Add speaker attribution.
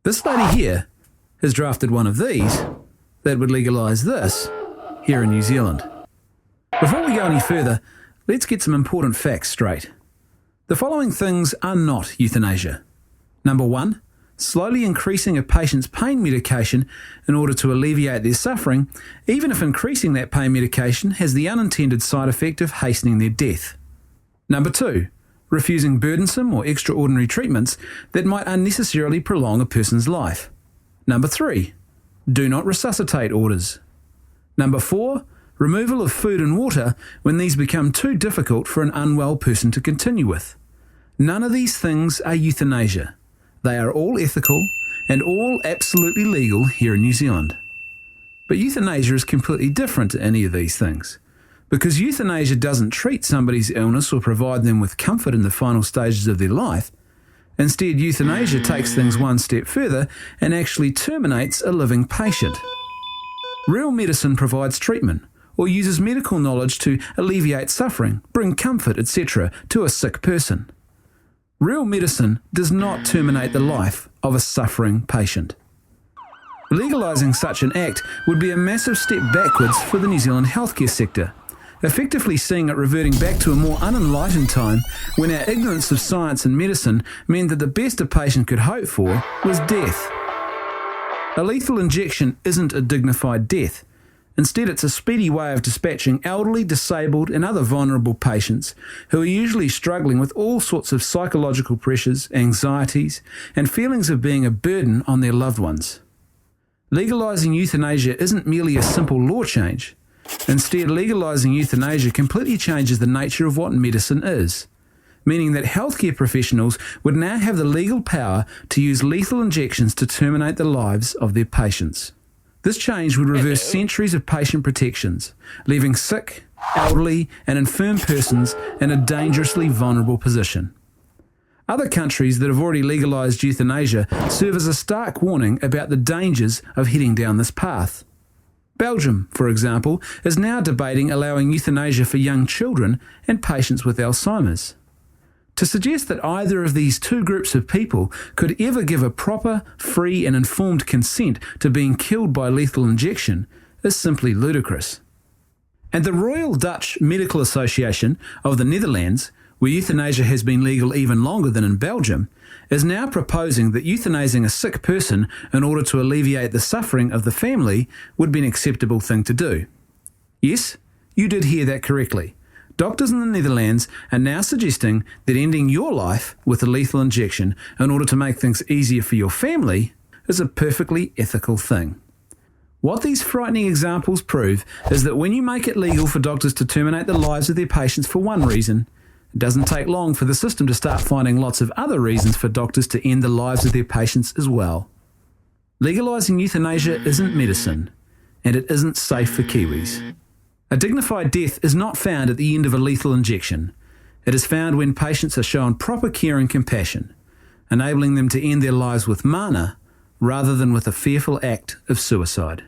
Speaker 1: This lady here has drafted one of these that would legalise this here in New Zealand. Before we go any further, let's get some important facts straight. The following things are not euthanasia. Number 1, slowly increasing a patient's pain medication in order to alleviate their suffering, even if increasing that pain medication has the unintended side effect of hastening their death. Number 2, refusing burdensome or extraordinary treatments that might unnecessarily prolong a person's life. Number 3, do not resuscitate orders. Number 4, removal of food and water when these become too difficult for an unwell person to continue with. None of these things are euthanasia. They are all ethical and all absolutely legal here in New Zealand. But euthanasia is completely different to any of these things, because euthanasia doesn't treat somebody's illness or provide them with comfort in the final stages of their life. Instead, euthanasia takes things one step further and actually terminates a living patient. Real medicine provides treatment or uses medical knowledge to alleviate suffering, bring comfort, etc. to a sick person. Real medicine does not terminate the life of a suffering patient. Legalising such an act would be a massive step backwards for the New Zealand healthcare sector, effectively seeing it reverting back to a more unenlightened time when our ignorance of science and medicine meant that the best a patient could hope for was death. A lethal injection isn't a dignified death. Instead, it's a speedy way of dispatching elderly, disabled and other vulnerable patients who are usually struggling with all sorts of psychological pressures, anxieties and feelings of being a burden on their loved ones. Legalising euthanasia isn't merely a simple law change. Instead, legalising euthanasia completely changes the nature of what medicine is, meaning that healthcare professionals would now have the legal power to use lethal injections to terminate the lives of their patients. This change would reverse centuries of patient protections, leaving sick, elderly and infirm persons in a dangerously vulnerable position. Other countries that have already legalised euthanasia serve as a stark warning about the dangers of heading down this path. Belgium, for example, is now debating allowing euthanasia for young children and patients with Alzheimer's. To suggest that either of these two groups of people could ever give a proper, free and informed consent to being killed by lethal injection is simply ludicrous. And the Royal Dutch Medical Association of the Netherlands, where euthanasia has been legal even longer than in Belgium, is now proposing that euthanizing a sick person in order to alleviate the suffering of the family would be an acceptable thing to do. Yes, you did hear that correctly. Doctors in the Netherlands are now suggesting that ending your life with a lethal injection in order to make things easier for your family is a perfectly ethical thing. What these frightening examples prove is that when you make it legal for doctors to terminate the lives of their patients for one reason, it doesn't take long for the system to start finding lots of other reasons for doctors to end the lives of their patients as well. Legalising euthanasia isn't medicine, and it isn't safe for Kiwis. A dignified death is not found at the end of a lethal injection. It is found when patients are shown proper care and compassion, enabling them to end their lives with mana rather than with a fearful act of suicide.